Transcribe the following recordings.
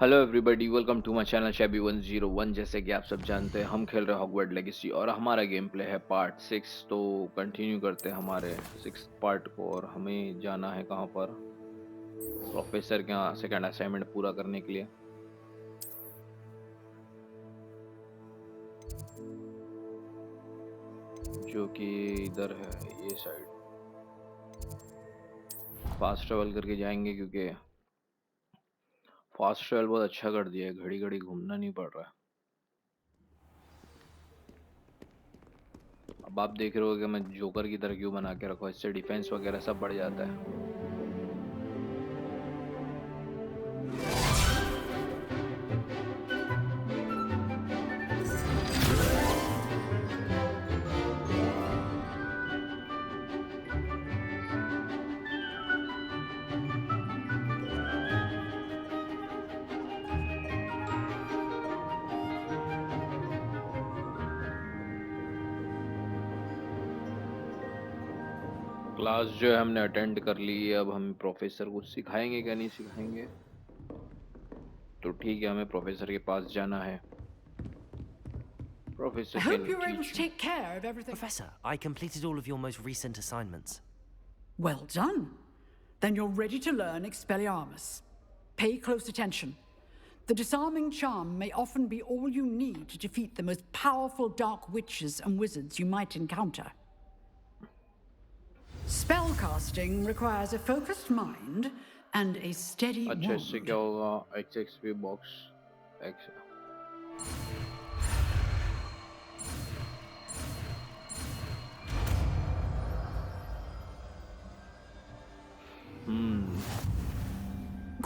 Hello everybody, welcome to my channel शैबी 101। जैसे कि आप सब जानते हैं, हम खेल रहे हैं हॉगवर्ट लेगेसी और हमारा गेम प्ले है पार्ट 6। तो कंटिन्यू करते हैं हमारे 6th पार्ट को। और हमें जाना है कहाँ पर? प्रोफेसर के यहाँ सेकंड असाइनमेंट पूरा करने के लिए, जो कि इधर है, ये साइड। फास्ट ट्रेवल करके जाएंगे क्योंकि फास्ट ट्रेवल बहुत अच्छा कर दिया है, घड़ी घड़ी घूमना नहीं पड़ रहा है। अब आप देख रहे हो कि मैं जोकर की तरह क्यों बना के रखा हूँ, इससे डिफेंस वगैरह सब बढ़ जाता है। क्लास जो है हमने अटेंड कर ली है। अब हम प्रोफेसर को सिखाएंगे क्या नहीं सिखाएंगे? तो ठीक है, हमें प्रोफेसर के पास जाना है। I professor can hope you you're able teach to me? take care of everything. Professor, I completed all of your most recent assignments. Well done. Then you're ready to learn Expelliarmus. Pay close attention. The disarming charm may often be all you need to defeat the most powerful dark witches and wizards you might encounter. Spellcasting requires a focused mind and a steady अच्छा, इससे wand. क्या होगा? X x P box x.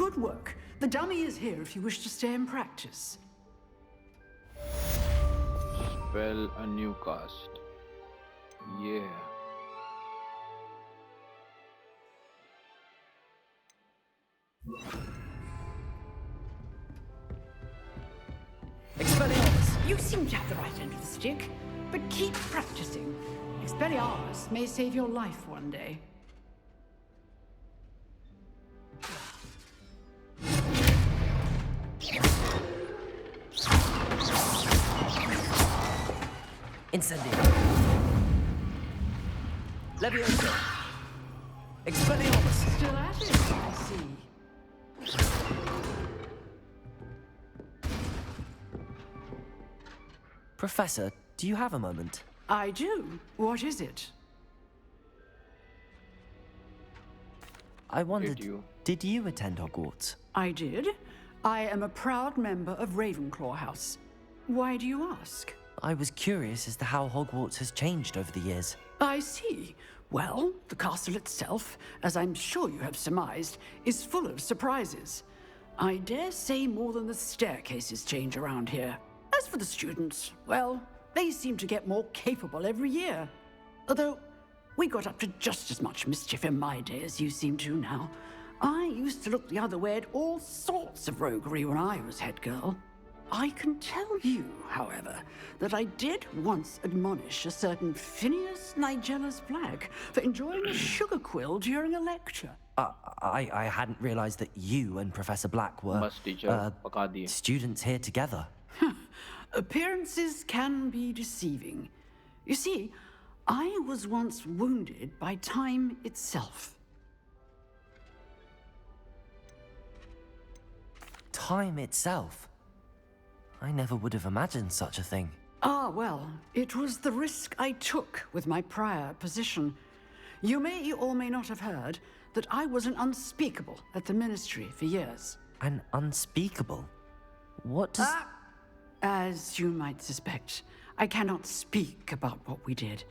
Good work. The dummy is here if you wish to stay and practice. Spell a new cast, ये है। Expelliarmus, you seem to have the right end of the stick, but keep practicing. Expelliarmus may save your life one day. Incendio. Levioso. Expelliarmus. Still at it, I see. Professor, do you have a moment? I do. What is it? I wondered, you? did you attend Hogwarts? I did. I am a proud member of Ravenclaw House. Why do you ask? I was curious as to how Hogwarts has changed over the years. I see. Well, the castle itself, as I'm sure you have surmised, is full of surprises. I dare say more than the staircases change around here. As for the students, well, they seem to get more capable every year. Although, we got up to just as much mischief in my day as you seem to now. I used to look the other way at all sorts of roguery when I was head girl. I can tell you, however, that I did once admonish a certain Phineas Nigellus Black for enjoying a sugar quill during a lecture. I hadn't realized that you and Professor Black were बस teacher पका दिए। students here together. Appearances can be deceiving. You see, I was once wounded by time itself. Time itself. I never would have imagined such a thing. Ah, well, it was the risk I took with my prior position. You may or may not have heard that I was an unspeakable at the ministry for years. An unspeakable? What does... As you might suspect, I cannot speak about what we did.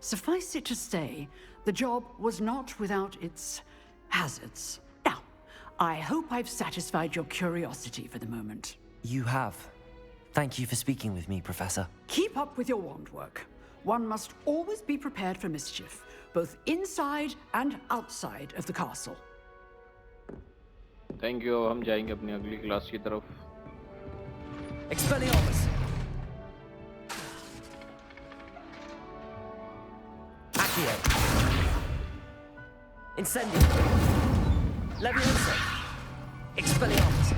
Suffice it to say, the job was not without its hazards. Now, I hope I've satisfied your curiosity for the moment. You have. Thank you for speaking with me, Professor. Keep up with your wand work. One must always be prepared for mischief, both inside and outside of the castle. Thank you. हम जाएंगे अपनी अगली class की तरफ। Expelliarmus! Accio! Incendio! Levioso! Expelliarmus!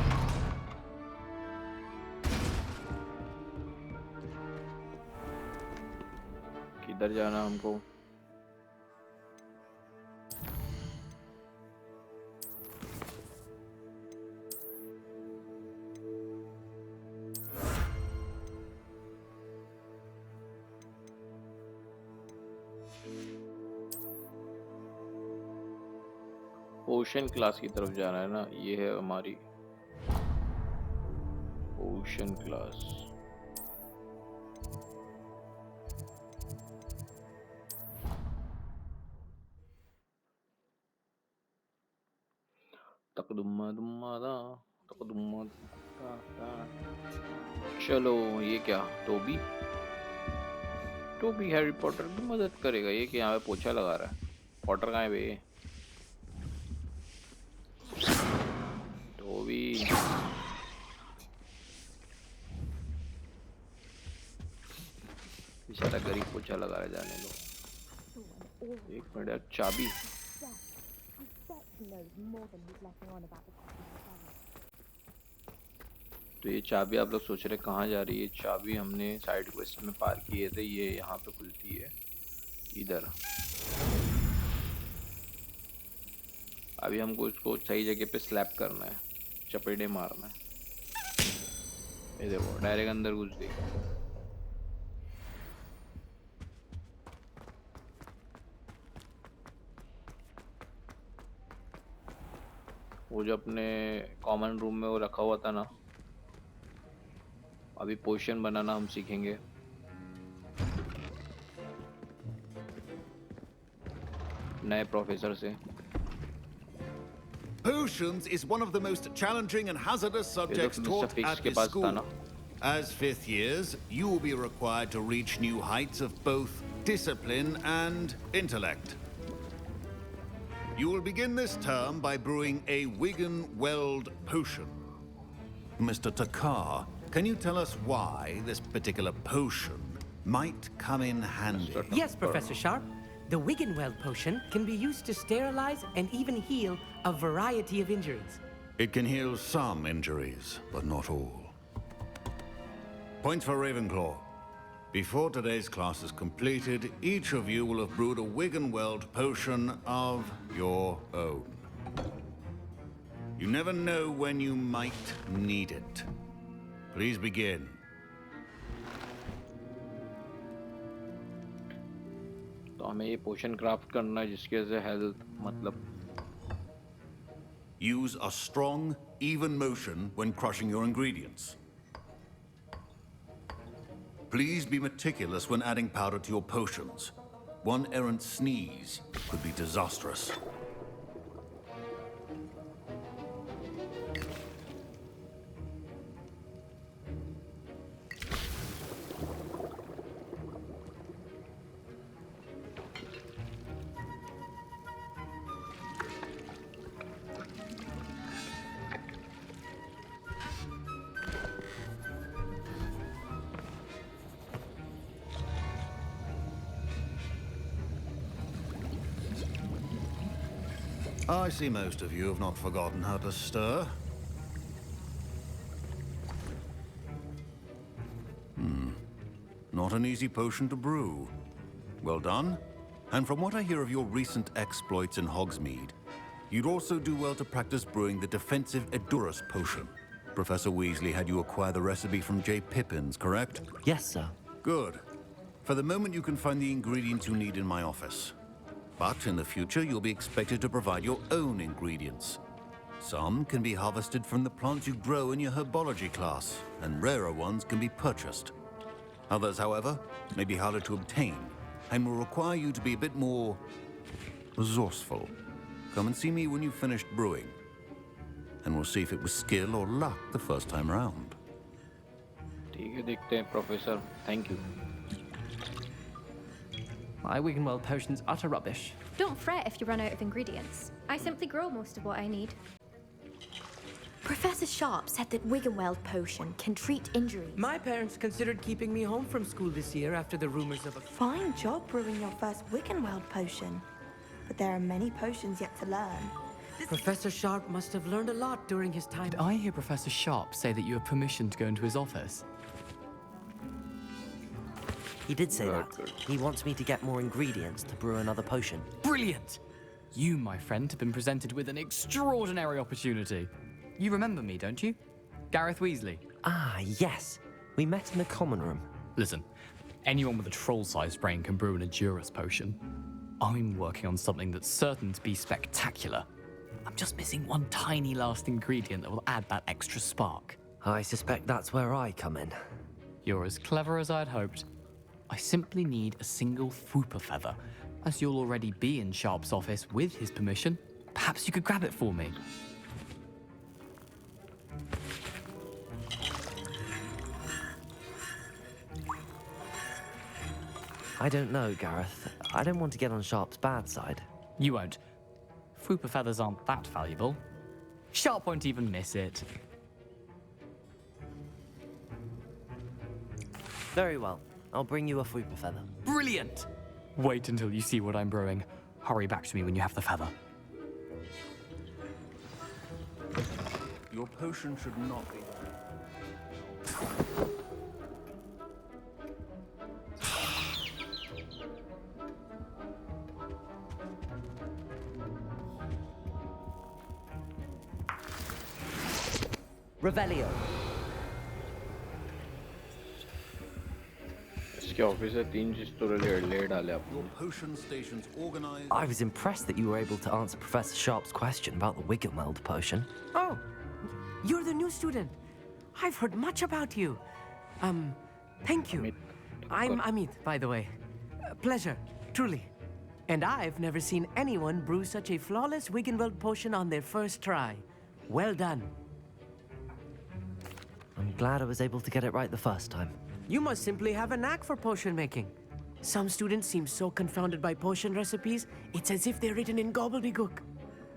किधर जाना हमको? Ocean class की तरफ जाना है ना, ये है हमारी ओशन क्लास। तकदुम्मा दुम्मा दा, तकदुम्मा दा, दा। चलो, ये क्या? टोबी टोबी हैरी पॉटर की मदद करेगा? ये क्या यहाँ पे पोछा लगा रहा है? पॉटर कहाँ है बे? टोबी बेचारा गरीब पोछा लगा रहा है, जाने दो। एक मिनट यार, चाबी। तो ये चाबी आप लोग सोच रहे कहाँ जा रही है? चाबी हमने साइड क्वेस्ट में पार किए थे, ये यहाँ पे खुलती है इधर। अभी हमको इसको सही जगह पे स्लैप करना है, चपेटे मारना है। ये देखो डायरेक्ट अंदर घुस गई। वो जो अपने कॉमन रूम में वो रखा हुआ था ना, अभी पोशन बनाना हम सीखेंगे। नए प्रोफेसर से। Potions is one of the most challenging and hazardous subjects taught at this school. As fifth years, you will be required to reach new heights of both discipline and intellect. You will begin this term by brewing a Wigan-Weld potion. Mr. Takar, can you tell us why this particular potion might come in handy? Yes, Professor Sharp. The Wigan-Weld potion can be used to sterilize and even heal a variety of injuries. It can heal some injuries, but not all. Points for Ravenclaw. Before today's class is completed, each of you will have brewed a Wigan-Weld potion of your own. You never know when you might need it. Please begin. तो हमें ये पोशन craft करना है जिसके वजह से health मतलब Use a strong, even motion when crushing your ingredients. Please be meticulous when adding powder to your potions. One errant sneeze could be disastrous. I see most of you have not forgotten how to stir. Not an easy potion to brew. Well done. And from what I hear of your recent exploits in Hogsmeade, you'd also do well to practice brewing the defensive Edurus potion. Professor Weasley had you acquire the recipe from J. Pippins, correct? Yes, sir. Good. For the moment, you can find the ingredients you need in my office. But in the future, you'll be expected to provide your own ingredients. Some can be harvested from the plants you grow in your herbology class, and rarer ones can be purchased. Others, however, may be harder to obtain, and will require you to be a bit more resourceful. Come and see me when you've finished brewing, and we'll see if it was skill or luck the first time round. ठीक है, देखते हैं professor. Thank you. My Wigan-Weld potion's utter rubbish. Don't fret if you run out of ingredients. I simply grow most of what I need. Professor Sharp said that Wigan-Weld potion can treat injuries. My parents considered keeping me home from school this year after the rumors of a... Fine job brewing your first Wigan-Weld potion. But there are many potions yet to learn. Professor Sharp must have learned a lot during his time. Did I hear Professor Sharp say that you have permission to go into his office? He did say Good, that. good. He wants me to get more ingredients to brew another potion. Brilliant! You, my friend, have been presented with an extraordinary opportunity. You remember me, don't you? Gareth Weasley. Ah, yes. We met in the common room. Listen, anyone with a troll-sized brain can brew an Edurus potion. I'm working on something that's certain to be spectacular. I'm just missing one tiny last ingredient that will add that extra spark. I suspect that's where I come in. You're as clever as I'd hoped. I simply need a single Fwooper feather. As you'll already be in Sharp's office with his permission, perhaps you could grab it for me. I don't know, Gareth. I don't want to get on Sharp's bad side. You won't. Fwooper feathers aren't that valuable. Sharp won't even miss it. Very well. I'll bring you a Fwooper feather. Brilliant! Wait until you see what I'm brewing. Hurry back to me when you have the feather. Your potion should not be. Revelio. इसके office से 3 चीज तो ले डाले आपने. Your potion stations organized. I was impressed that you were able to answer Professor Sharp's question about the Wiggenweld potion. Oh, you're the new student. I've heard much about you. Thank you. Amit. I'm Amit, by the way. Pleasure, truly. And I've never seen anyone brew such a flawless Wiggenweld potion on their first try. Well done. I'm glad I was able to get it right the first time. You must simply have a knack for potion making. Some students seem so confounded by potion recipes, it's as if they're written in gobbledygook.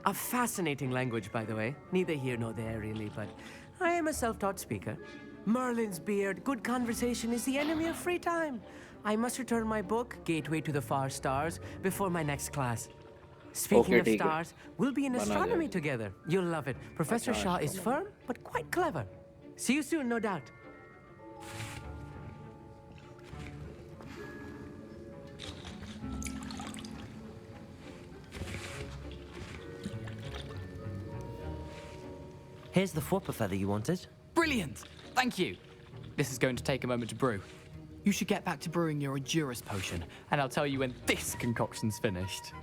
A fascinating language, by the way. Neither here nor there, really, but I am a self-taught speaker. Merlin's beard, good conversation is the enemy of free time. I must return my book, Gateway to the Far Stars, before my next class. Speaking Okay, of ठीक है. stars, we'll be in बना astronomy जाएगा. together. You'll love it. Professor अच्छा, Shaw is astronomy. firm, but quite clever. See you soon, no doubt. Here's the Fwooper feather you wanted. Brilliant! Thank you. This is going to take a moment to brew. You should get back to brewing your Edurus potion, and I'll tell you when this concoction's finished.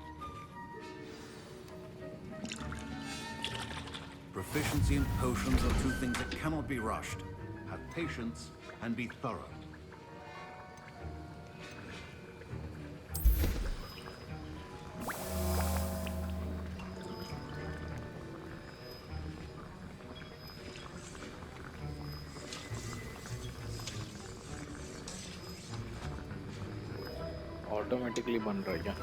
Proficiency in potions are two things that cannot be rushed. Have patience and be thorough. Automatically बन रहा है क्या?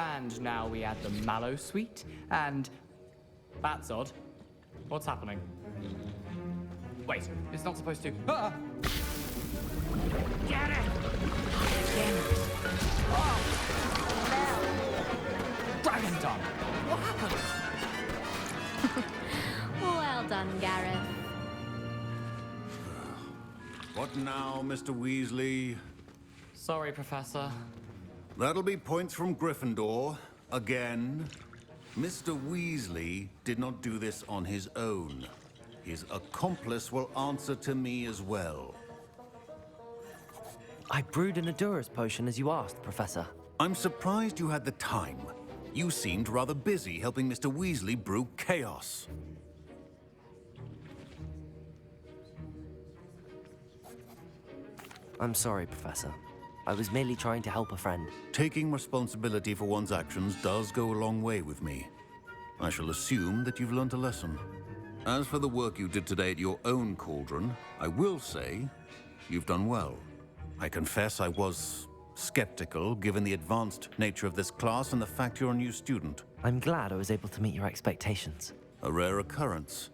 And now we add the mallow sweet, and... That's odd. What's happening? Wait, it's not supposed to... Ah! Get it! Oh! Dragon tongue! What happened? Well done, Gareth. What now, Mr. Weasley? Sorry, Professor. That'll be points from Gryffindor. Again. Mr. Weasley did not do this on his own. His accomplice will answer to me as well. I brewed an Edurus potion as you asked, Professor. I'm surprised you had the time. You seemed rather busy helping Mr. Weasley brew chaos. I'm sorry, Professor. I was merely trying to help a friend. Taking responsibility for one's actions does go a long way with me. I shall assume that you've learnt a lesson. As for the work you did today at your own cauldron, I will say you've done well. I confess I was skeptical given the advanced nature of this class and the fact you're a new student. I'm glad I was able to meet your expectations. A rare occurrence.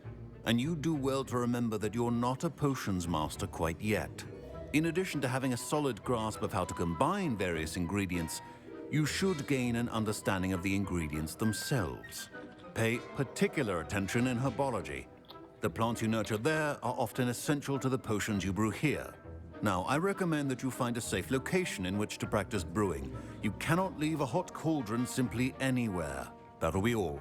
And you do well to remember that you're not a potions master quite yet. In addition to having a solid grasp of how to combine various ingredients, you should gain an understanding of the ingredients themselves. Pay particular attention in herbology. The plants you nurture there are often essential to the potions you brew here. Now, I recommend that you find a safe location in which to practice brewing. You cannot leave a hot cauldron simply anywhere. That'll be all.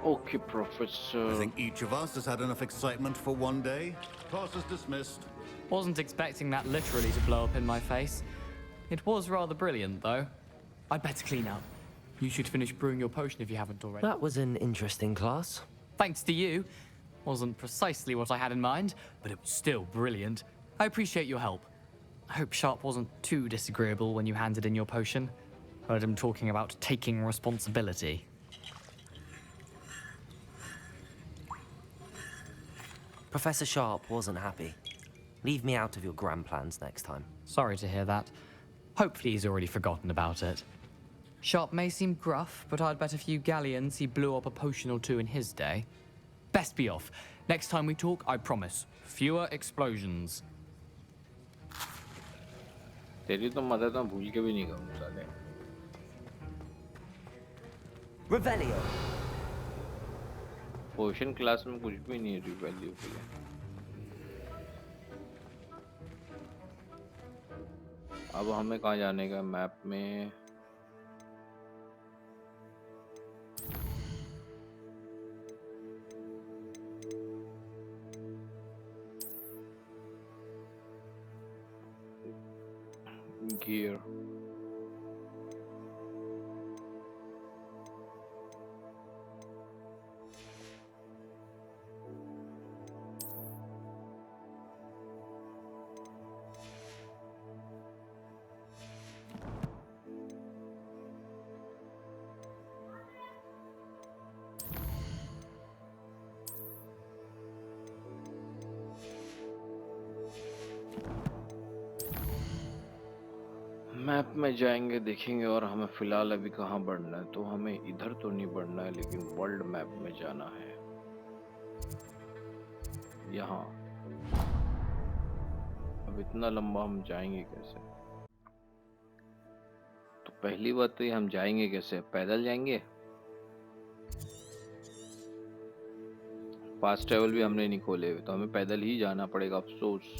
Okay, I Professor. think each of us has had enough excitement for one day. Class is dismissed. Wasn't expecting that literally to blow up in my face. It was rather brilliant, though. I'd better clean up. You should finish brewing your potion if you haven't already. That was an interesting class. Thanks to you. Wasn't precisely what I had in mind, but it was still brilliant. I appreciate your help. I hope Sharp wasn't too disagreeable when you handed in your potion. Heard him talking about taking responsibility. Professor Sharp wasn't happy. Leave me out of your grand plans next time. Sorry to hear that. Hopefully he's already forgotten about it. Sharp may seem gruff, but I'd bet a few galleons he blew up a potion or two in his day. Best be off. Next time we talk, I promise. Fewer explosions. तेरी तो मदद मैं भूल के भी नहीं करूँ साले. Revelio! पोशन क्लास में कुछ भी नहीं है रिवैल्यू के लिए. अब हमें कहाँ जाने का मैप में? Gear. मैप में जाएंगे देखेंगे और हमें फिलहाल अभी कहाँ बढ़ना है. तो हमें इधर तो नहीं बढ़ना है लेकिन वर्ल्ड मैप में जाना है. यहाँ अब इतना लंबा हम जाएंगे कैसे? तो पहली बात तो ये हम जाएंगे कैसे? पैदल जाएंगे? फास्ट ट्रेवल भी हमने नहीं खोले हुए तो हमें पैदल ही जाना पड़ेगा. अफसोस.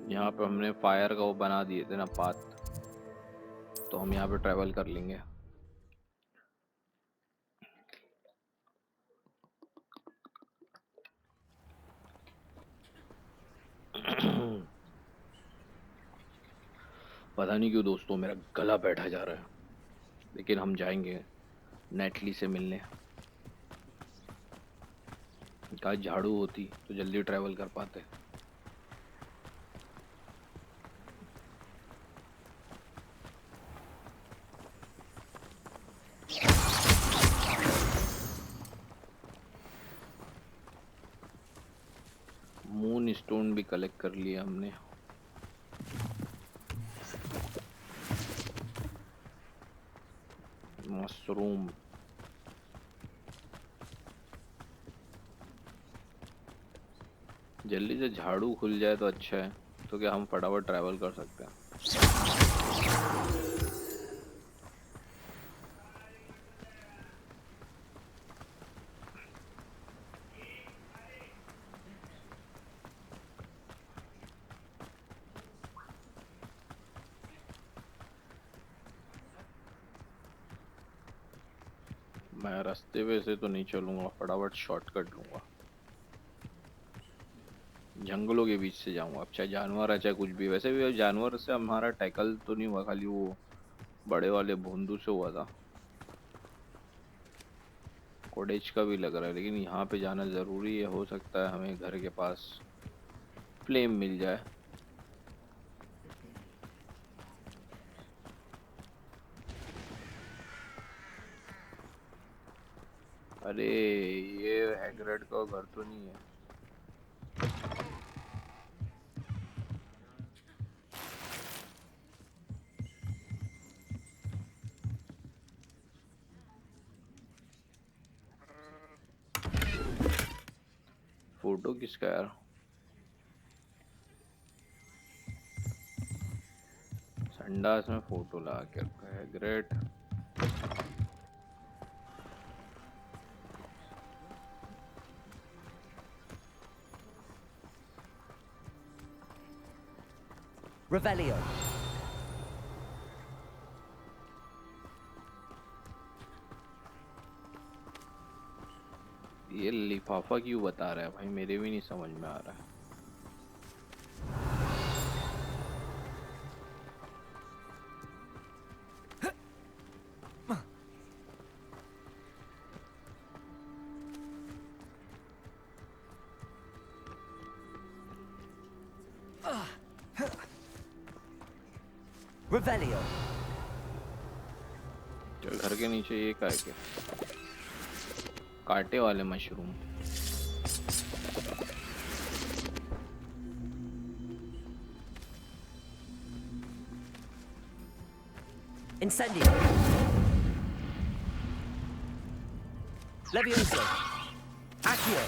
यहाँ पे हमने फायर का वो बना दिए थे ना पाथ, तो हम यहाँ पे ट्रेवल कर लेंगे. पता नहीं क्यों दोस्तों मेरा गला बैठा जा रहा है, लेकिन हम जाएंगे नेटली से मिलने. काश झाड़ू होती तो जल्दी ट्रेवल कर पाते. मून स्टोन भी कलेक्ट कर लिया हमने. मशरूम. जल्दी से झाड़ू खुल जाए तो अच्छा है, तो क्या हम फटाफट ट्रैवल कर सकते हैं. मैं रास्ते पे से तो नहीं चलूंगा, फटाफट शॉर्टकट लूंगा. जंगलों के बीच से जाऊंगा. अब चाहे जानवर है चाहे कुछ भी. वैसे भी जानवर से हमारा टैकल तो नहीं हुआ, खाली वो बड़े वाले भोंदू से हुआ था. कोडेज का भी लग रहा है, लेकिन यहाँ पे जाना ज़रूरी है. हो सकता है हमें घर के पास फ्लेम मिल जाए. अरे ये हैग्रिड का घर तो नहीं है। फोटो किसका यार? संडास में फोटो लगा के रखा है। ग्रेट। Revelio. ये लिफाफा क्यों बता रहा है भाई? मेरे भी नहीं समझ में आ रहा है। Revelio. चल घर के नीचे ये क्या है? क्या कांटे वाले मशरूम? Incendio. Levioso. Accio.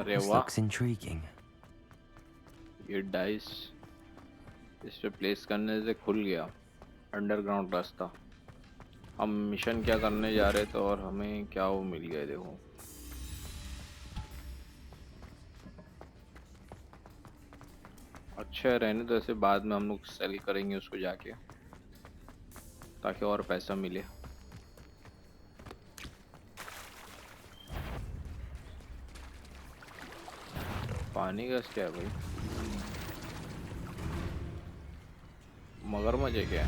अरे This वाह, looks intriguing. ये डाइस इस पे प्लेस करने से खुल गया अंडरग्राउंड रास्ता। हम मिशन क्या करने जा रहे थे और हमें क्या वो मिल गया। देखो अच्छा है, रहने तो ऐसे बाद में हम लोग सेल करेंगे उसको जाके, ताकि और पैसा मिले। पानी का क्या है भाई? मगरमच्छ है क्या?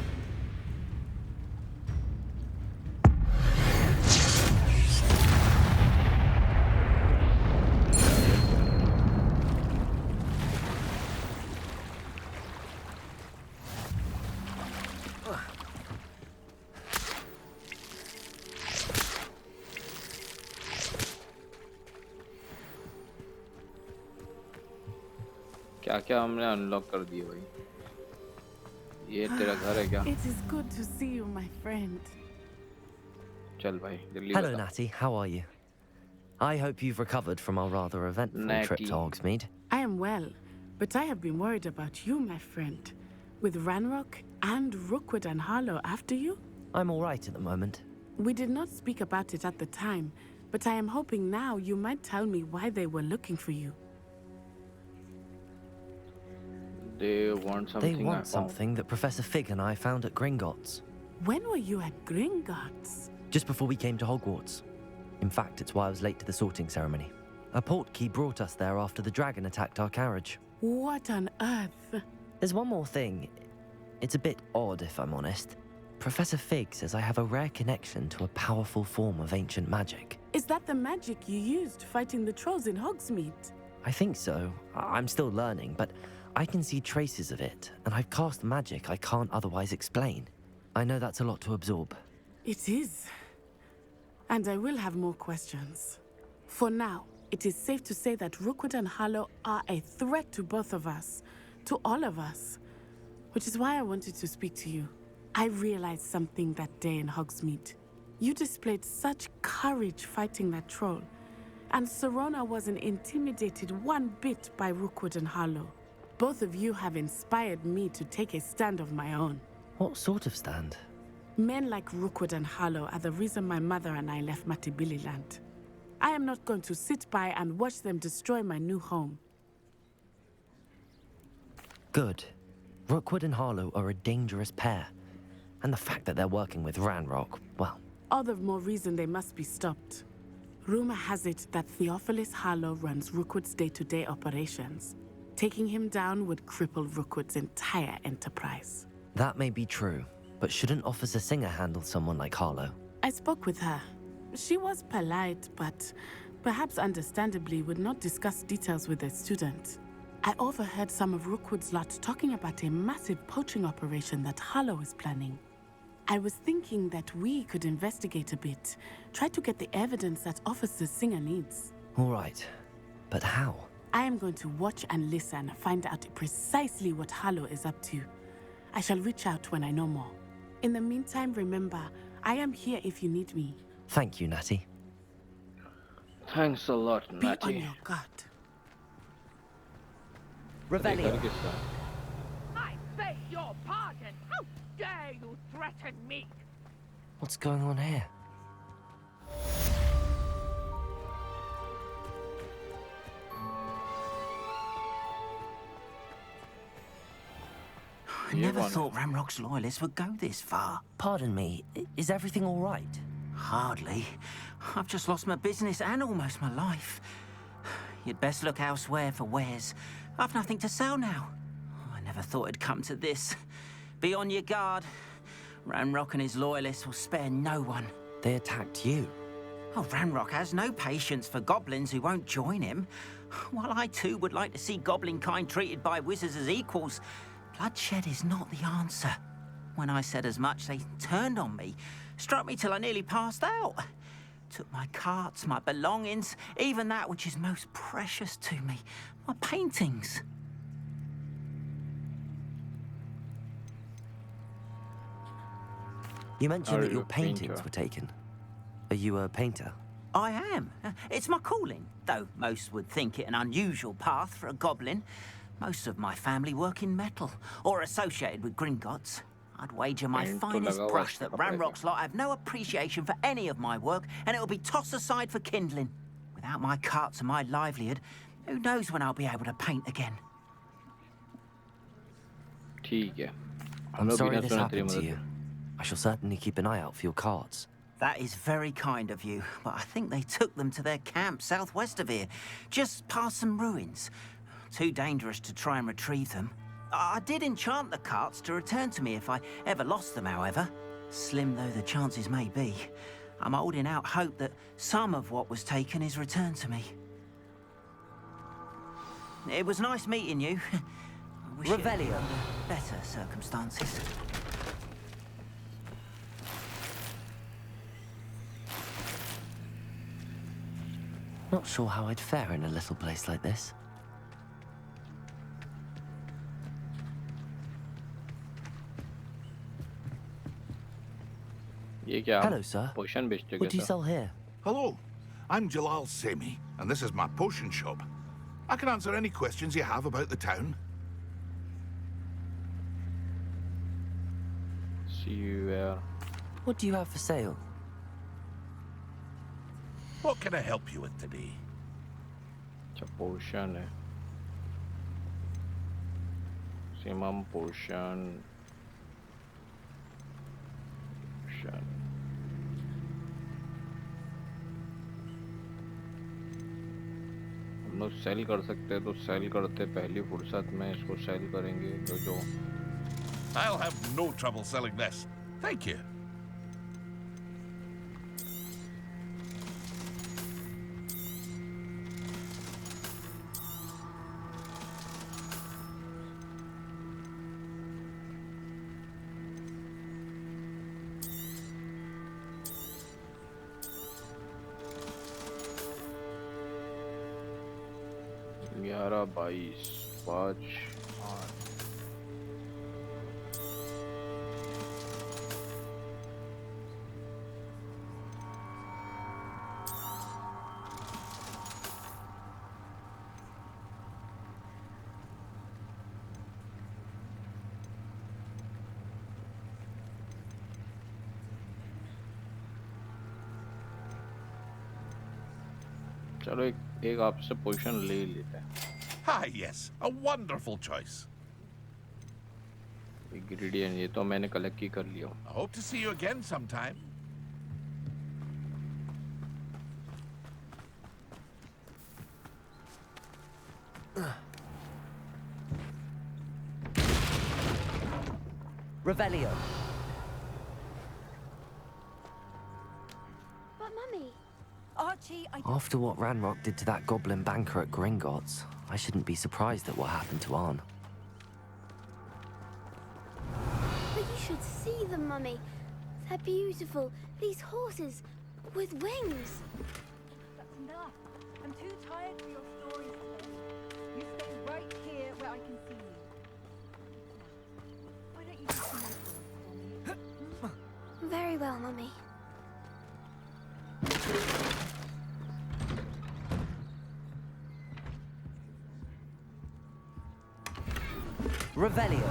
क्या क्या हमने अनलॉक कर दिए भाई? ये तेरा घर है क्या? It is good to see you, my friend. चल भाई जल्दी Hello, बता। Natty. How are you? I hope you've recovered from our rather eventful trip Natty. to Hogsmeade. I am well, but I have been worried about you, my friend. With Ranrock and Rookwood and Harlow after you? I'm all right at the moment. We did not speak about it at the time, but I am hoping now you might tell me why they were looking for you. They want something. They want something that Professor Fig and I found at Gringotts. When were you at Gringotts? Just before we came to Hogwarts. In fact, it's why I was late to the sorting ceremony. A portkey brought us there after the dragon attacked our carriage. What on earth? There's one more thing. It's a bit odd, if I'm honest. Professor Fig says I have a rare connection to a powerful form of ancient magic. Is that the magic you used fighting the trolls in Hogsmeade? I think so. I'm still learning, but I can see traces of it, and I've cast magic I can't otherwise explain. I know that's a lot to absorb. It is. And I will have more questions. For now, it is safe to say that Rookwood and Harlow are a threat to both of us, to all of us. Which is why I wanted to speak to you. I realized something that day in Hogsmeade. You displayed such courage fighting that troll, and Serona wasn't intimidated one bit by Rookwood and Harlow. Both of you have inspired me to take a stand of my own. What sort of stand? Men like Rookwood and Harlow are the reason my mother and I left Matibili land. I am not going to sit by and watch them destroy my new home. Good. Rookwood and Harlow are a dangerous pair. And the fact that they're working with Ranrock, well... All the more reason they must be stopped. Rumor has it that Theophilus Harlow runs Rookwood's day-to-day operations. Taking him down would cripple Rookwood's entire enterprise. That may be true, but shouldn't Officer Singer handle someone like Harlow? I spoke with her. She was polite, but perhaps understandably would not discuss details with a student. I overheard some of Rookwood's lot talking about a massive poaching operation that Harlow is planning. I was thinking that we could investigate a bit, try to get the evidence that Officer Singer needs. All right, but how? I am going to watch and listen, find out precisely what Harlow is up to. I shall reach out when I know more. In the meantime, remember, I am here if you need me. Thank you, Natty. Thanks a lot, Be on Natty. your guard. Revelio. I beg your pardon. How dare you threaten me? What's going on here? I never thought Ramrock's loyalists would go this far. Pardon me, is everything all right? Hardly. I've just lost my business and almost my life. You'd best look elsewhere for wares. I've nothing to sell now. I never thought it'd come to this. Be on your guard. Ramrock and his loyalists will spare no one. They attacked you. Oh, Ramrock has no patience for goblins who won't join him. While I too would like to see goblin kind treated by wizards as equals, bloodshed is not the answer. When I said as much, they turned on me, struck me till I nearly passed out. Took my carts, my belongings, even that which is most precious to me, my paintings. You mentioned Are that you your a paintings painter? were taken. Are you a painter? I am. It's my calling, though most would think it an unusual path for a goblin. Most of my family work in metal, or associated with Gringotts. I'd wager my Paint to finest लगा हुआ brush इसका that कपड़े का। Ramrock's lot have no appreciation for any of my work, and it'll be tossed aside for kindling. Without my carts and my livelihood, who knows when I'll be able to paint again? ठीक है. I'm हम लोग sorry बिना this सुने तेरी happened to मदद you. I shall certainly keep an eye out for your cards. That is very kind of you, but I think they took them to their camp southwest of here, just past some ruins. Too dangerous to try and retrieve them. I did enchant the carts to return to me if I ever lost them, however. Slim though the chances may be, I'm holding out hope that some of what was taken is returned to me. It was nice meeting you. I wish it had been Revelio. under better circumstances. Not sure how I'd fare in a little place like this. ये क्या? Hello, sir. पोशन बेचते What do you क्या? sell here? Hello, I'm Jalal Semi, and this is my potion shop. I can answer any questions you have about the town. See you where? What do you have for sale? What can I help you with today? अच्छा पोशन है. Simum पोशन. पोशन. हम लोग cell कर सकते हैं तो cell करते पहली फुर्सत में इसको सेल करेंगे तो जो I'll have no trouble selling this. Thank you. ग्यारह बाईस पाँच आठ चलो एक आपसे पोजीशन ले ही लेते हैं. Ah, yes, a wonderful choice. Ingredient ये तो मैंने कलेक्ट की कर लिया. I hope to see you again sometime. Revelio. But Mummy, After what Ranrock did to that goblin banker at Gringotts, I shouldn't be surprised at what happened to Arn. But you should see them, Mummy. They're beautiful. These horses with wings. That's enough. I'm too tired for your stories today. You stay right here where I can see you. Why don't you do some more for me? Very well, Mummy. Revelio.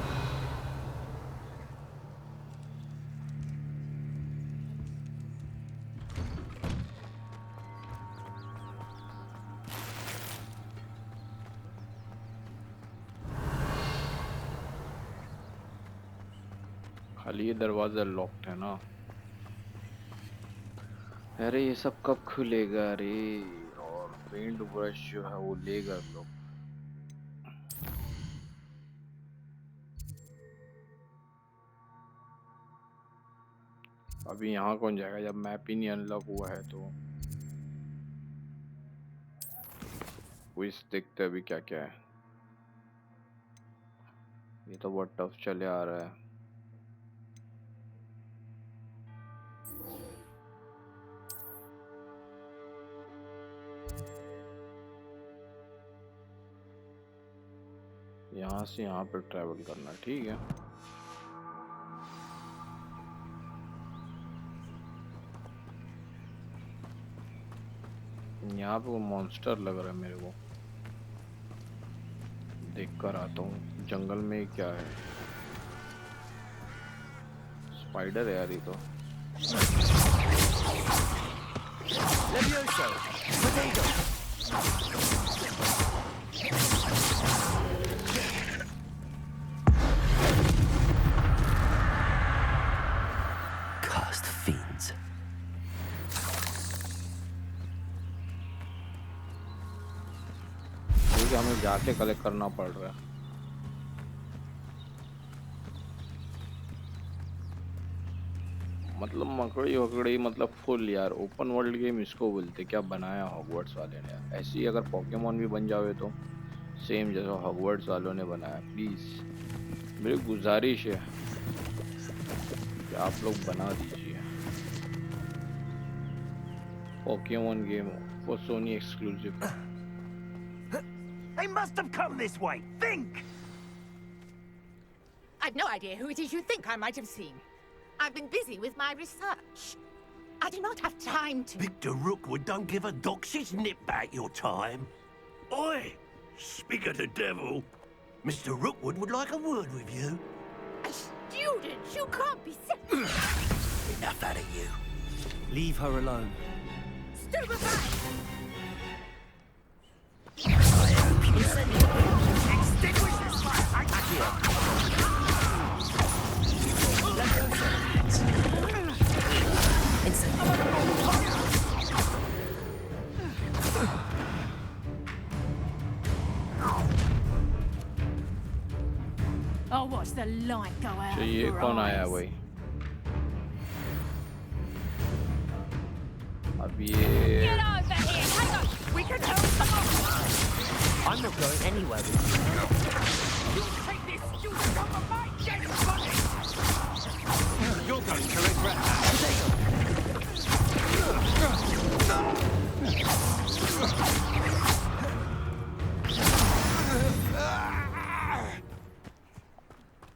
खाली ये दरवाजा locked है ना। अरे ये सब कब खुलेगा रे? और पेंट ब्रश जो है वो लेगा लोग। अभी यहाँ कौन जाएगा जब मैप ही नहीं अनलॉक हुआ है? तो क्विज देखते हैं अभी क्या क्या है। ये तो बहुत टफ चले आ रहा है। यहाँ से यहाँ पर ट्रैवल करना, ठीक है। यहाँ पे वो मॉन्स्टर लग रहा है मेरे को, देख कर आता हूँ। जंगल में क्या है? स्पाइडर है यार ये तो। Cursed fiends. ठीक है, हमें जाके कलेक्ट करना पड़ रहा है। मतलब मकड़ी वकड़ी मतलब फुल यार ओपन वर्ल्ड गेम इसको बोलते। क्या बनाया हॉगवर्ट्स वाले ने यार। ऐसे ही अगर पोकेमॉन भी बन जावे तो सेम जैसा हॉगवर्ट्स वालों ने बनाया। प्लीज मेरी गुजारिश है कि आप लोग बना दीजिए Pokemon game for Soni exclusive. They must have come this way. Think! I've no idea who it is you think I might have seen. I've been busy with my research. I do not have time to... Victor Rookwood don't give a doxy's nip back your time. Oi! Speak of the devil. Mr. Rookwood would like a word with you. A student? You can't be serious. Enough out of you. Leave her alone. Stupefy! Extinguish this fire! I'll watch the light go out. तो ये कौन आया भाई? अब ये Get over here! Hang on! We can help someone! I'm not going anywhere with you. You take this student off of my dead body! You're going to regret that.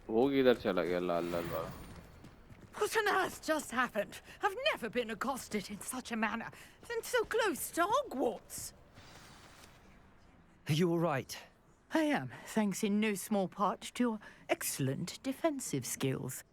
वो किधर चला गया लाल लाल वाला? What on earth just happened? I've never been accosted in such a manner, and so close to Hogwarts. Are you all right? I am, thanks in no small part to your excellent defensive skills.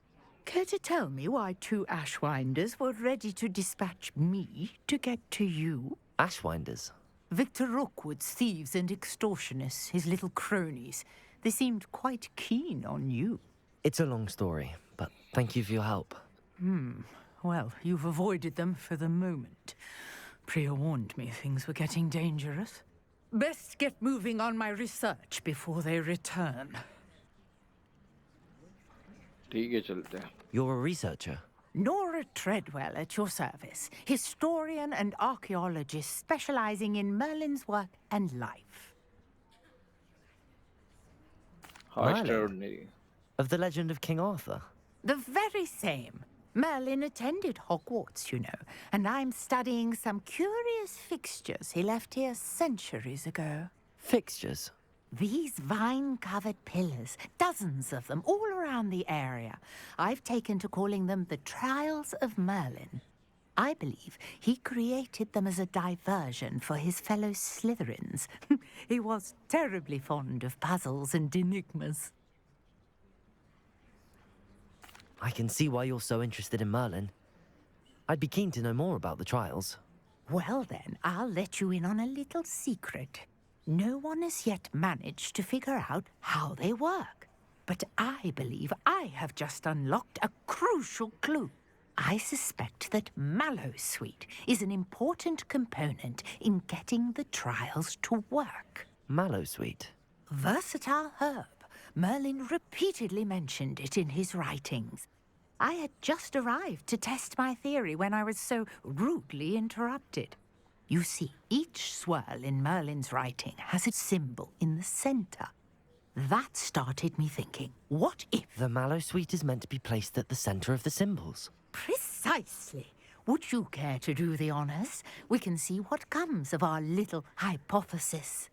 Care to tell me why two Ashwinders were ready to dispatch me to get to you? Ashwinders? Victor Rookwood's thieves and extortionists, his little cronies. They seemed quite keen on you. It's a long story, but thank you for your help. Well, you've avoided them for the moment. Priya warned me things were getting dangerous. Best get moving on my research before they return. ठीक है चलते हैं। You're a researcher? Nora Treadwell at your service, historian and archaeologist specializing in Merlin's work and life. How Merlin? extraordinary. Of the legend of King Arthur? The very same. Merlin attended Hogwarts, you know, and I'm studying some curious fixtures he left here centuries ago. Fixtures? These vine-covered pillars, dozens of them, all around the area. I've taken to calling them the Trials of Merlin. I believe he created them as a diversion for his fellow Slytherins. He was terribly fond of puzzles and enigmas. I can see why you're so interested in Merlin. I'd be keen to know more about the trials. Well then, I'll let you in on a little secret. No one has yet managed to figure out how they work. But I believe I have just unlocked a crucial clue. I suspect that Mallowsweet is an important component in getting the trials to work. Mallowsweet? Versatile herb. Merlin repeatedly mentioned it in his writings. I had just arrived to test my theory when I was so rudely interrupted. You see, each swirl in Merlin's writing has a symbol in the center. That started me thinking, what if... The Mallowsweet is meant to be placed at the center of the symbols. Precisely. Would you care to do the honors? We can see what comes of our little hypothesis.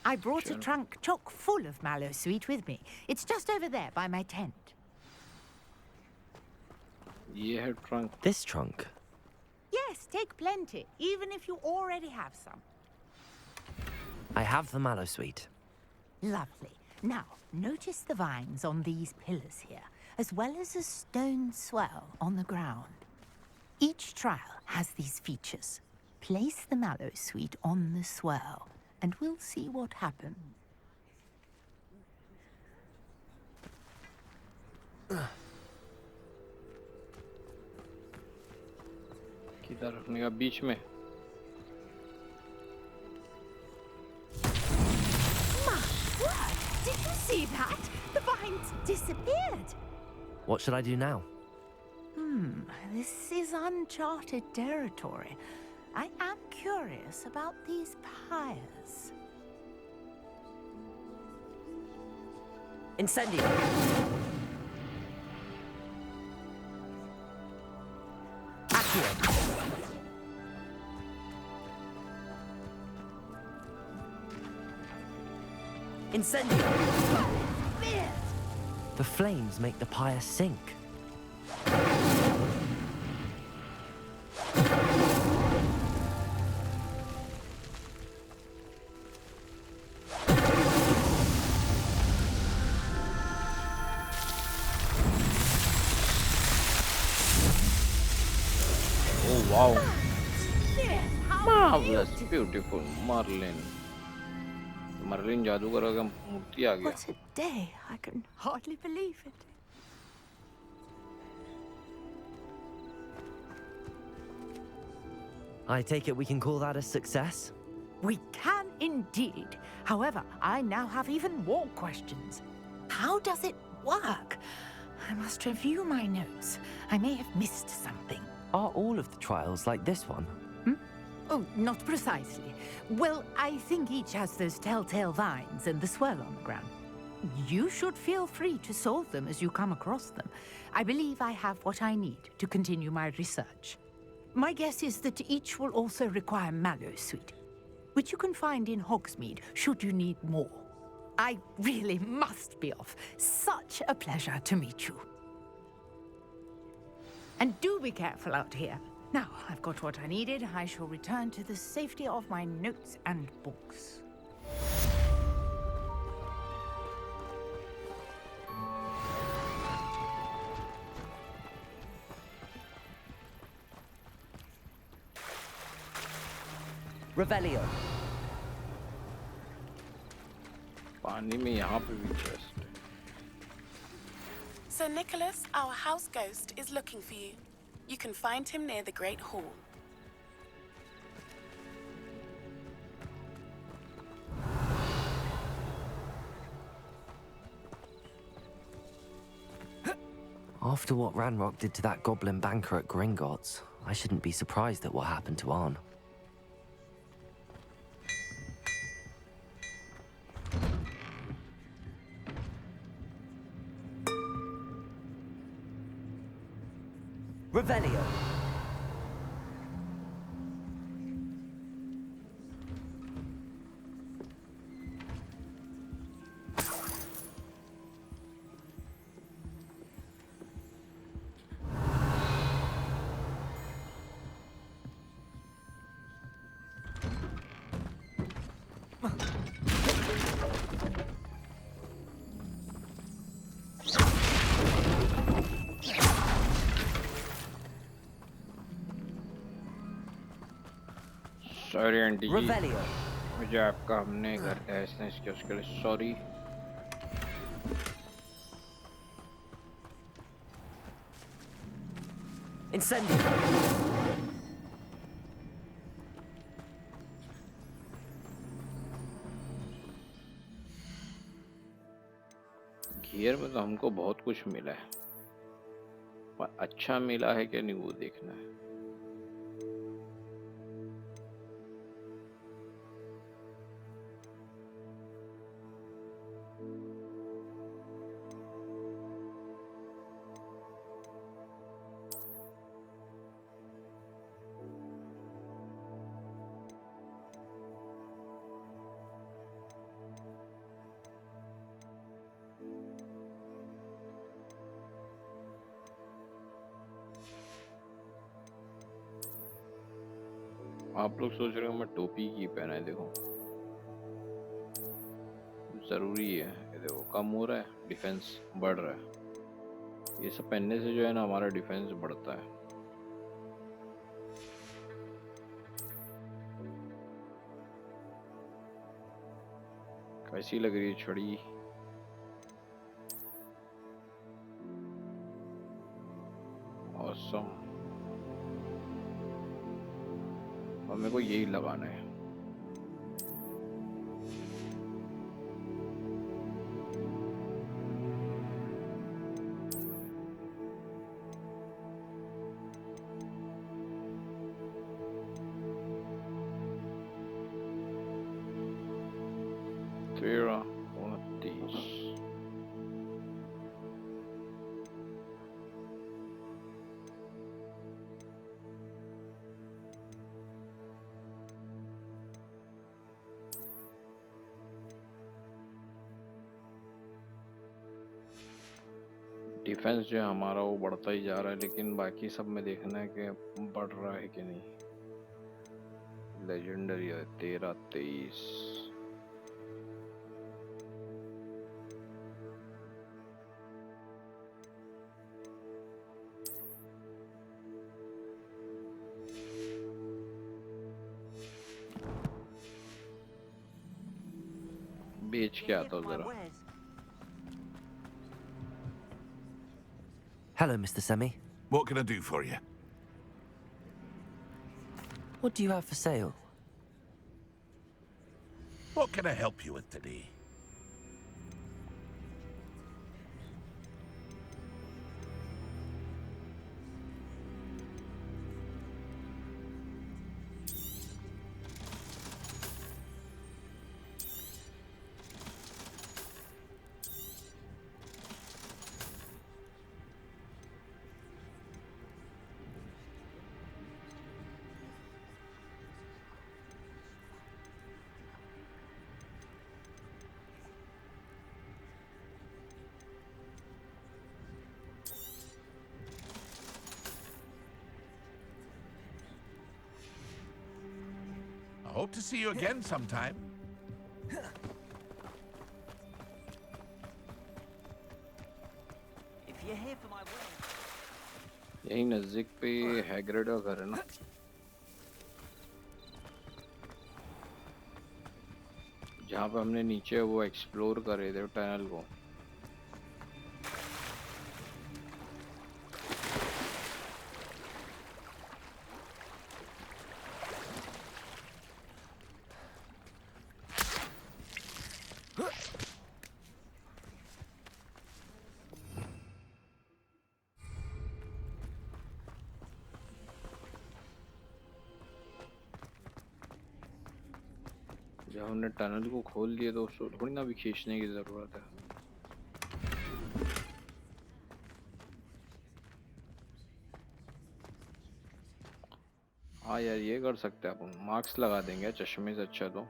I brought a trunk chock full of Mallowsweet with me. It's just over there by my tent. Yeah, trunk. This trunk? Yes, take plenty, even if you already have some. I have the Mallowsweet. Lovely. Now, notice the vines on these pillars here, as well as a stone swell on the ground. Each trial has these features. Place the Mallowsweet on the swell, and we'll see what happens. किधर रखने का बीच में? My word! Did you see that? The vines disappeared. What should I do now? This is uncharted territory. I am curious about these pyres. Incendio. Accio. Incendio. The flames make the pyre sink. Oh wow! Marvelous, beautiful, Merlin. Merlin जादूगर का मूर्ति आ गया. What a day! I can hardly believe it. I take it we can call that a success? We can indeed. However, I now have even more questions. How does it work? I must review my notes. I may have missed something. Are all of the trials like this one? Oh, not precisely. Well, I think each has those telltale vines and the swirl on the ground. You should feel free to solve them as you come across them. I believe I have what I need to continue my research. My guess is that each will also require Mallowsweet, which you can find in Hogsmeade should you need more. I really must be off. Such a pleasure to meet you. And do be careful out here. Now, I've got what I needed. I shall return to the safety of my notes and books. Revelio. पानी में यहाँ पे भी chest है. Sir Nicholas, our house ghost, is looking for you. You can find him near the Great Hall. After what Ranrock did to that goblin banker at Gringotts, I shouldn't be surprised at what happened to Arn. Revelio. Sorry aunty ji, Revelio. मुझे आपका हमने घर तहस-नहस किया उसके लिए sorry. Incendio. Gear में तो हमको बहुत कुछ मिला है, पर अच्छा मिला है कि नहीं वो देखना है। आप लोग सोच रहे हो मैं टोपी की पहना है, देखो जरूरी है। ये देखो कम हो रहा है, डिफेंस बढ़ रहा है। ये सब पहनने से जो है ना हमारा डिफेंस बढ़ता है। कैसी लग रही है छड़ी? ऑसम। और मेरे को यही लगाना है। तेरह 29। डिफेंस जो है हमारा वो बढ़ता ही जा रहा है, लेकिन बाकी सब में देखना है कि बढ़ रहा है कि नहीं। लेजेंडरी है 13 23। बेच के आता हूँ जरा। Hello, Mr. Semi. What can I do for you? What do you have for sale? What can I help you with today? I hope to see you again sometime. If you're here for my wedding. यही नजदीक पे Hagrid का घर है ना। जहाँ पे हमने नीचे वो एक्सप्लोर करे थे टनल को। जब हमने टनल को खोल दिया तो उसको थोड़ी ना भी खींचने की जरूरत है। हाँ यार ये कर सकते हैं अपन, मार्क्स लगा देंगे चश्मे से अच्छा तो।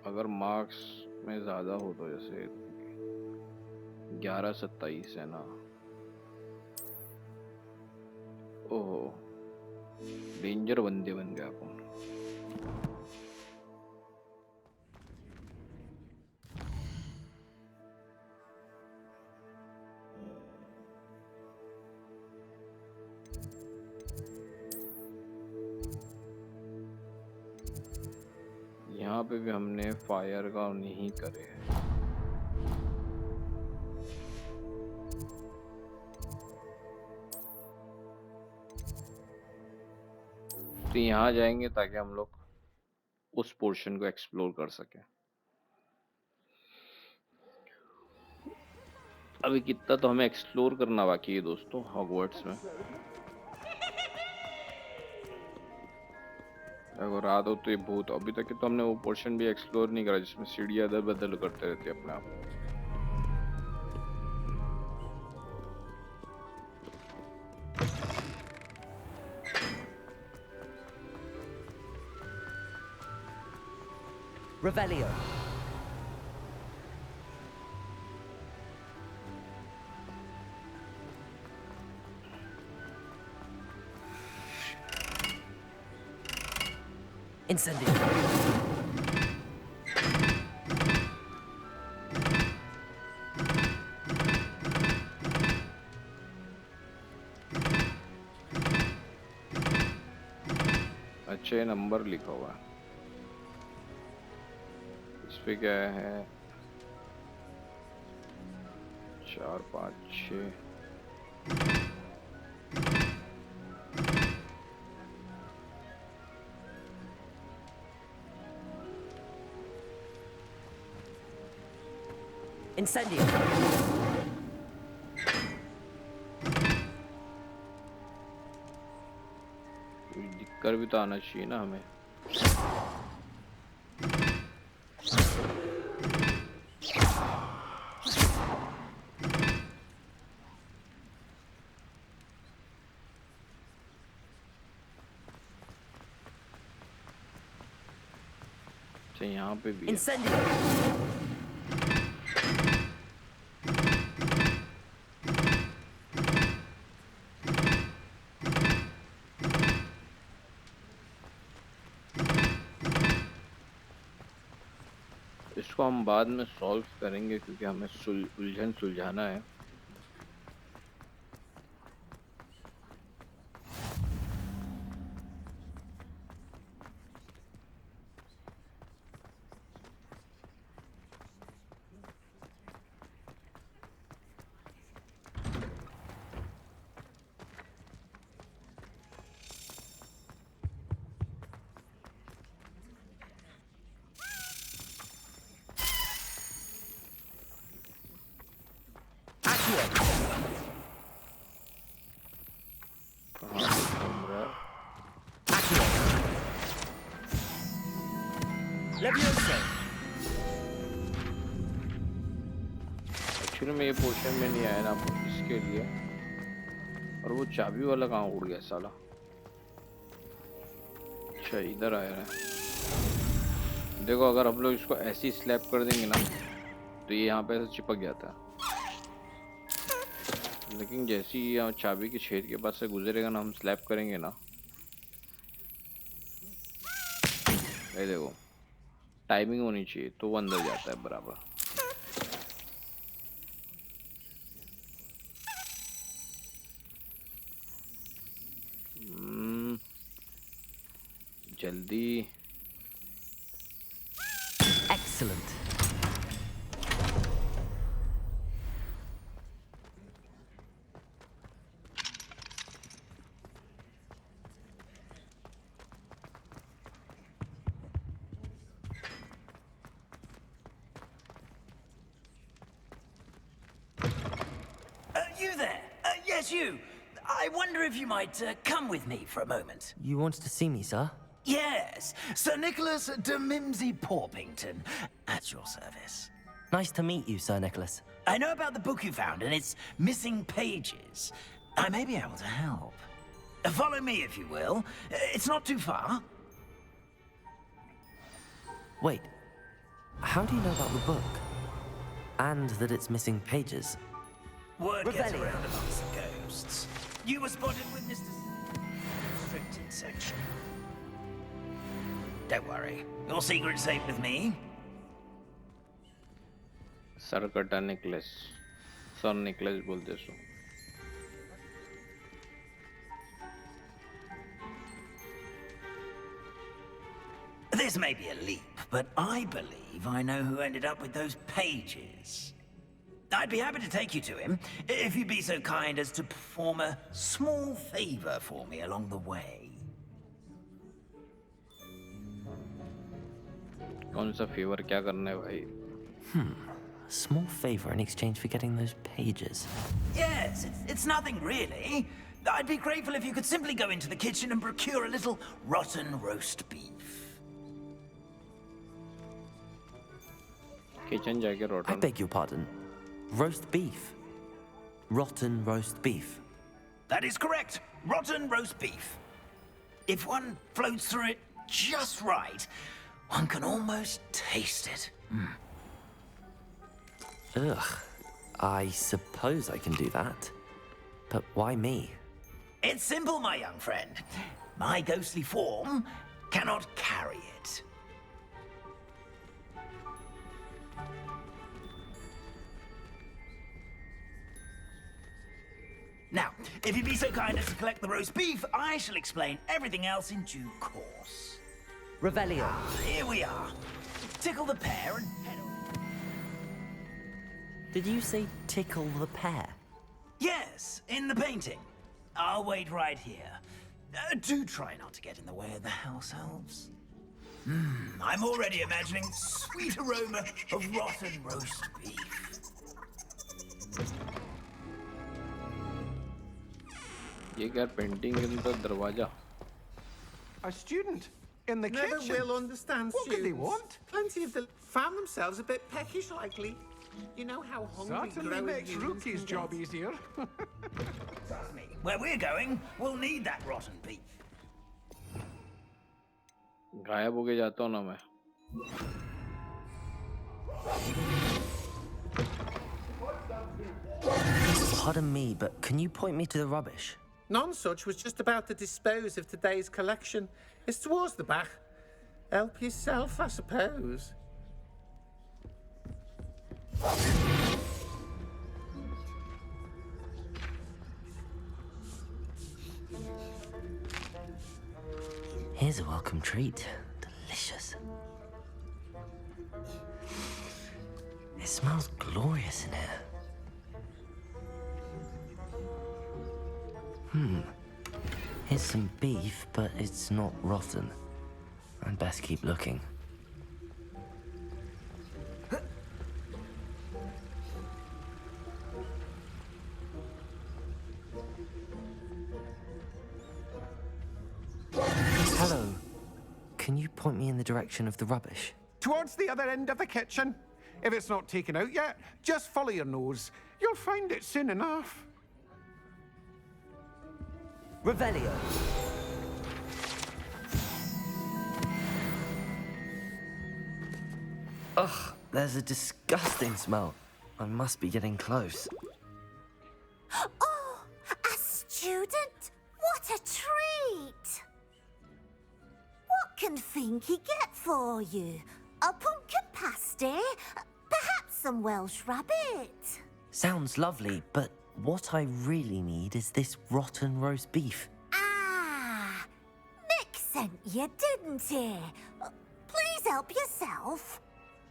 अगर मार्क्स में ज़्यादा हो तो जैसे 11-27 है ना। ओहो डेंजर बंदे बन गए अपन। यहाँ पे भी हमने फायर का नहीं करे है। तो यहाँ जाएंगे ताकि हम लोग उस पोर्शन को एक्सप्लोर कर सकें। अभी कितना तो हमें एक्सप्लोर करना बाकी है दोस्तों हॉगवर्ट्स में। अगर रात हो तो ये भूत, अभी तक तो हमने वो पोर्शन भी एक्सप्लोर नहीं करा जिसमें सीढ़ियाँ अदल बदल करते रहते अपने आप। Revelio. Incendio. अच्छे नंबर लिखा हुआ है इस पे। क्या है 4 5 6। Incendio. दिक्कत भी तो आना चाहिए ना हमें। अच्छा यहाँ पे भी है। इसको हम बाद में सॉल्व करेंगे क्योंकि हमें उलझन सुलझाना है। एक्चुअली में ये पोर्शन में नहीं आया ना इसके लिए। और वो चाबी वाला कहाँ उड़ गया साला। अच्छा इधर आया है। देखो अगर हम लोग इसको ऐसी स्लैप कर देंगे ना तो ये यहाँ पे ऐसे चिपक जाता है। लेकिन जैसे ही यहाँ चाबी के छेद के पास से गुजरेगा ना, हम स्लैप करेंगे ना, ये देखो टाइमिंग होनी चाहिए तो वो अंदर जाता है बराबर। जल्दी। Excellent. You there? Yes, you. I wonder if you might come with me for a moment. You wanted to see me, sir? Yes, Sir Nicholas de Mimsy Porpington, at your service. Nice to meet you, Sir Nicholas. I know about the book you found and its missing pages. I may be able to help. Follow me, if you will. It's not too far. Wait, how do you know about the book? And that it's missing pages? Word gets around amongst the ghosts. You were spotted with Mr. Restricted section. Don't worry, your secret's safe with me. सरकटा necklace सर necklace बोलते so This may be a leap, but I believe I know who ended up with those pages. I'd be happy to take you to him, if you'd be so kind as to perform a small favor for me along the way. कौन सा favour क्या करना है भाई? A small favor in exchange for getting those pages. Yes, it's nothing really. I'd be grateful if you could simply go into the kitchen and procure a little rotten roast beef. Kitchen जाके I rotten beg your pardon. Roast beef. Rotten roast beef. That is correct. Rotten roast beef. If one floats through it just right, one can almost taste it. Ugh. I suppose I can do that. But why me? It's simple, my young friend. My ghostly form cannot carry it. Now, if you'd be so kind as to collect the roast beef, I shall explain everything else in due course. Revelio. Here we are. Tickle the pear and head on. Did you say tickle the pear? Yes, in the painting. I'll wait right here. Do try not to get in the way of the house elves. I'm already imagining sweet aroma of rotten roast beef. ये क्या painting के अंदर दरवाजा A student in the Never kitchen. will understand What could they students. want? Plenty of them found themselves a bit peckish, likely. You know how hungry Certainly growing makes humans Rookie's can job get. easier. Trust me, where we're going, we'll need that rotten beef. गायब होके जाता हूँ ना मैं Pardon me, but can you point me to the rubbish? Nonsuch was just about to dispose of today's collection. It's towards the back. Help yourself, I suppose. Here's a welcome treat. Delicious. It smells glorious in here. Here's some beef, but it's not rotten. I'd best keep looking. Hello. Can you point me in the direction of the rubbish? Towards the other end of the kitchen. If it's not taken out yet, just follow your nose. You'll find it soon enough. Revelio. Ugh, there's a disgusting smell. I must be getting close. Oh, a student? What a treat! What can Finky get for you? A pumpkin pasty? Perhaps some Welsh rabbit? Sounds lovely, but what I really need is this rotten roast beef. Ah, Nick sent you, didn't he? Please help yourself.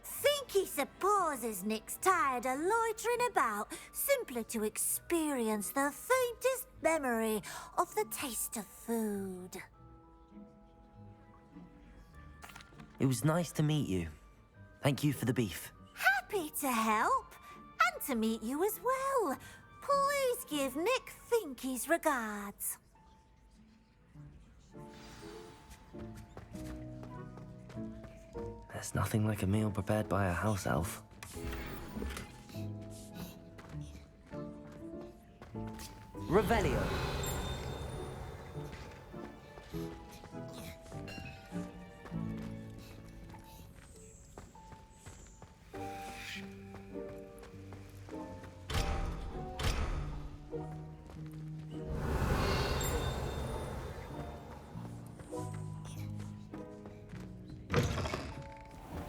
Finky supposes Nick's tired of loitering about simply to experience the faintest memory of the taste of food. It was nice to meet you. Thank you for the beef. Happy to help, and to meet you as well. Please give Nick Finky's regards. There's nothing like a meal prepared by a house elf. Revelio.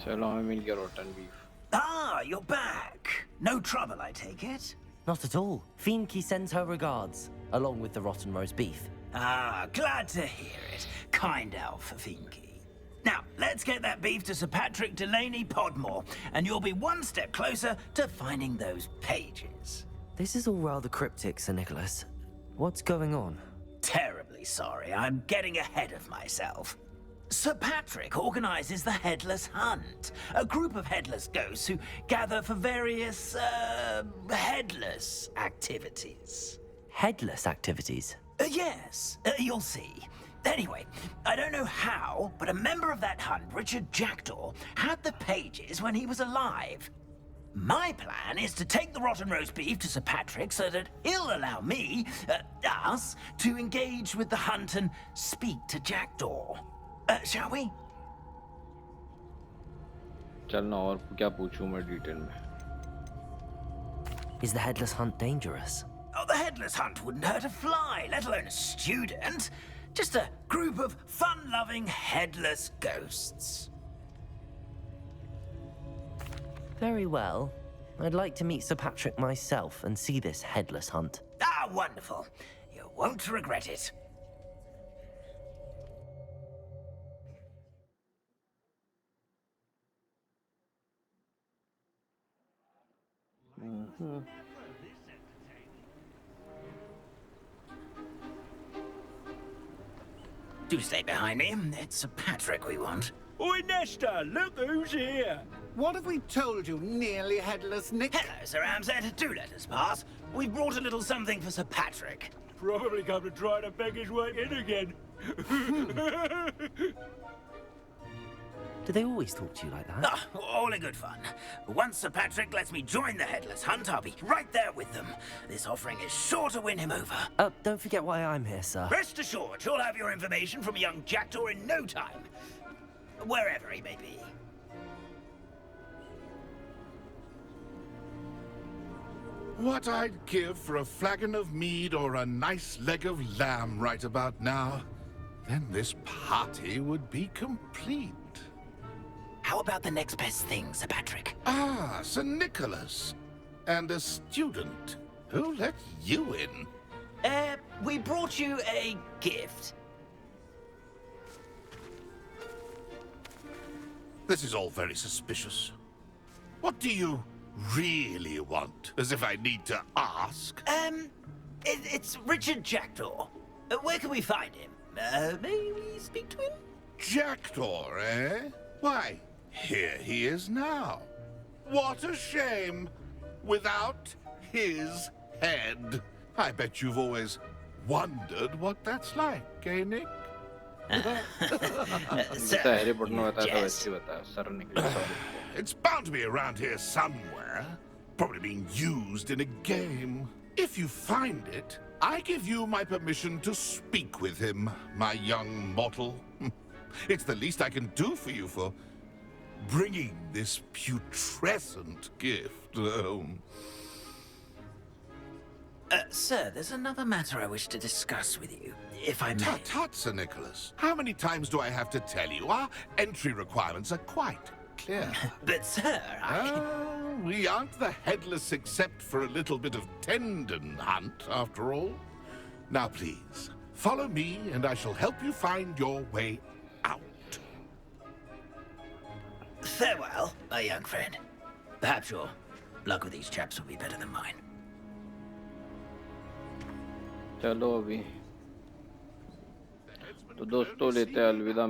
चलो हमें मिल गया rotten beef. Ah, you're back. No trouble, I take it? Not at all. Fienke sends her regards, along with the rotten roast beef. Ah, glad to hear it. Kind elf, Finky. Now, let's get that beef to Sir Patrick Delaney Podmore, and you'll be one step closer to finding those pages. This is all rather cryptic, Sir Nicholas. What's going on? Terribly sorry, I'm getting ahead of myself. Sir Patrick organizes the Headless Hunt, a group of headless ghosts who gather for various, headless activities. Headless activities? Yes, you'll see. Anyway, I don't know how, but a member of that hunt, Richard Jackdaw, had the pages when he was alive. My plan is to take the rotten roast beef to Sir Patrick so that he'll allow me, us, to engage with the hunt and speak to Jackdaw. Shall we? चलना और क्या पूछूं मैं detail में. Is the Headless Hunt dangerous? Oh, the Headless Hunt wouldn't hurt a fly, let alone a student. Just a group of fun-loving headless ghosts. Very well. I'd like to meet Sir Patrick myself and see this Headless Hunt. Ah, wonderful. You won't regret it. Do stay behind me. It's Sir Patrick we want. Oi, Nesta, look who's here. What have we told you, nearly headless Nick? Hello, Sir Ramsed. Do let us pass. We've brought a little something for Sir Patrick. Probably come to try to beg his way in again. Do they always talk to you like that? Ah, all in good fun. Once Sir Patrick lets me join the Headless Hunt, I'll be right there with them. This offering is sure to win him over. Don't forget why I'm here, sir. Rest assured, you'll have your information from young Jackdaw in no time. Wherever he may be. What I'd give for a flagon of mead or a nice leg of lamb right about now. Then this party would be complete. How about the next best thing, Sir Patrick? Ah, Sir Nicholas. And a student. Who let you in? We brought you a gift. This is all very suspicious. What do you really want? As if I need to ask? It's Richard Jackdaw. Where can we find him? May we speak to him? Jackdaw, eh? Why, here he is now. What a shame. Without his head. I bet you've always wondered what that's like, eh, Nick? It's bound to be around here somewhere. Probably being used in a game. If you find it, I give you my permission to speak with him, my young mortal. It's the least I can do for you for bringing this putrescent gift home. Sir, there's another matter I wish to discuss with you, if I may. Tut, tut, Sir Nicholas. How many times do I have to tell you? Our entry requirements are quite clear. But, sir, we aren't the headless except for a little bit of tendon hunt, after all. Now, please, follow me, and I shall help you find your way out. Farewell, my young friend. Perhaps your luck with these chaps will be better than mine. चलो अभी तो दोस्तों लेते हैं अलविदा.